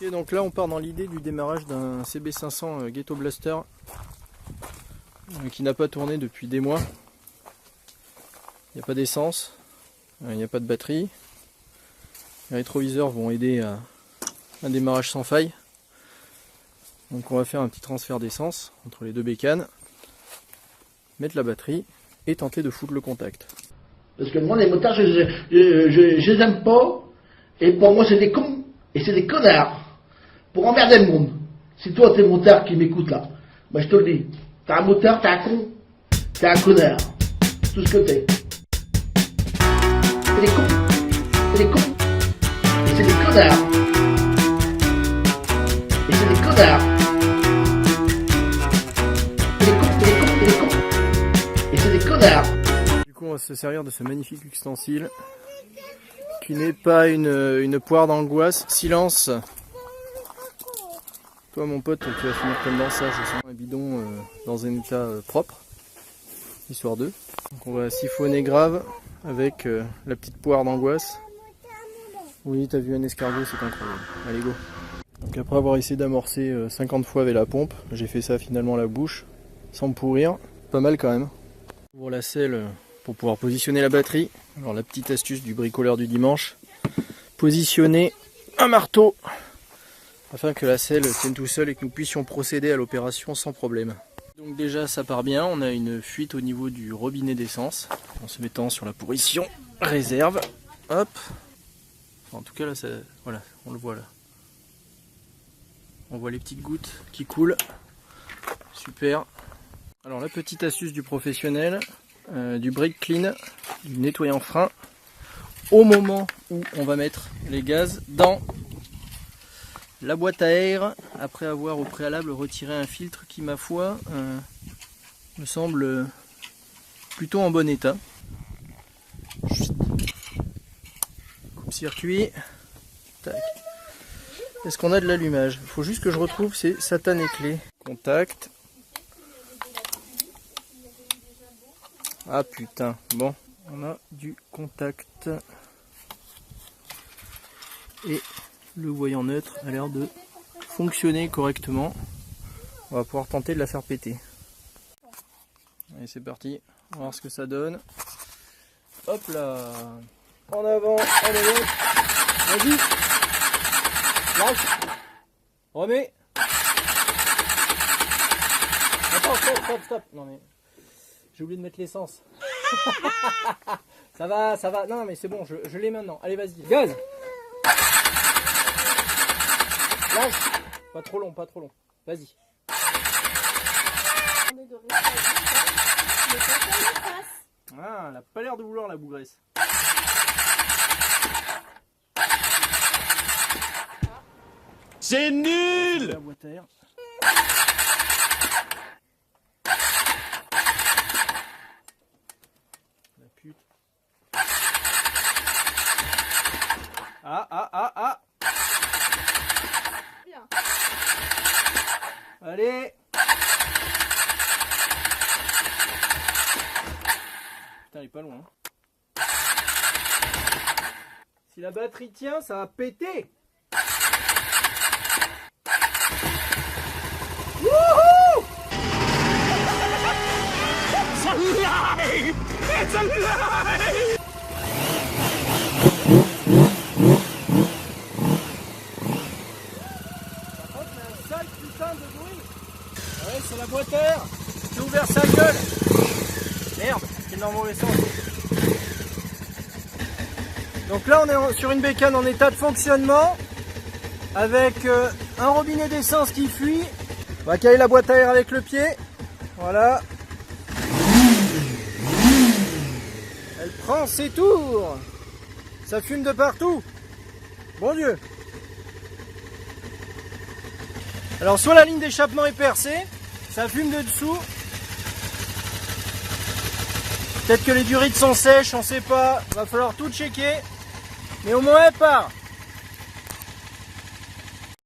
Et donc là on part dans l'idée du démarrage d'un CB500 Ghetto Blaster qui n'a pas tourné depuis des mois. Il n'y a pas d'essence, il n'y a pas de batterie. Les rétroviseurs vont aider à un démarrage sans faille. Donc on va faire un petit transfert d'essence entre les deux bécanes, mettre la batterie et tenter de foutre le contact. Parce que moi les motards je les aime pas, et pour moi c'est des cons et c'est des connards pour emmerder le monde. Si toi t'es motard qui m'écoute là, bah je te le dis, t'es un motard, t'es un con, t'es un connard, tout ce que t'es. C'est des cons, c'est des cons, et c'est des connards, et c'est des connards. Du coup on va se servir de ce magnifique ustensile qui n'est pas une poire d'angoisse. Silence. Toi mon pote, tu vas finir comme dans ça, je sens un bidon dans un état propre, histoire d'eux. Donc on va siphonner grave avec la petite poire d'angoisse. Oui, t'as vu un escargot, c'est incroyable. Allez go. Donc après avoir essayé d'amorcer 50 fois avec la pompe, j'ai fait ça finalement à la bouche, sans me pourrir. Pas mal quand même. Pour la selle, pour pouvoir positionner la batterie. Alors la petite astuce du bricoleur du dimanche, positionner un marteau afin que la selle tienne tout seul et que nous puissions procéder à l'opération sans problème. Donc déjà ça part bien, on a une fuite au niveau du robinet d'essence en se mettant sur la position réserve. Hop. En tout cas là, ça, voilà, on le voit là. On voit les petites gouttes qui coulent. Super. Alors la petite astuce du professionnel, du brake clean, du nettoyant frein, au moment où on va mettre les gaz dans la boîte à air, après avoir au préalable retiré un filtre qui, ma foi, me semble plutôt en bon état. Coupe-circuit. Est-ce qu'on a de l'allumage? Il faut juste que je retrouve ces satanées clés. Contact. Ah putain, bon, on a du contact. Et le voyant neutre a l'air de fonctionner correctement. On va pouvoir tenter de la faire péter. Allez, c'est parti, on va voir ce que ça donne. Hop là, en avant, en avant. Vas-y, lâche, remets. Attends, stop. Non mais, j'ai oublié de mettre l'essence. Ça va. Non mais c'est bon, je l'ai maintenant. Allez, vas-y, gaz. Lâche. Pas trop long. Vas-y. Ah, elle a pas l'air de vouloir la bougresse. C'est nul! La boîte à air. La pute. Ah. Bien. Allez. Putain, il est pas loin. Si la batterie tient, ça va péter. Wouhou! It's a lie! It's a lie! Sale putain de bruit. Ouais, c'est la boîte à air qui a ouvert sa gueule. Merde, c'est dans le mauvais sens. Donc là on est sur une bécane en état de fonctionnement avec un robinet d'essence qui fuit. On va caler la boîte à air avec le pied. Voilà. Elle prend ses tours. Ça fume de partout. Bon Dieu. Alors soit la ligne d'échappement est percée, ça fume de dessous. Peut-être que les durites sont sèches, on sait pas. Va falloir tout checker. Mais au moins elle part.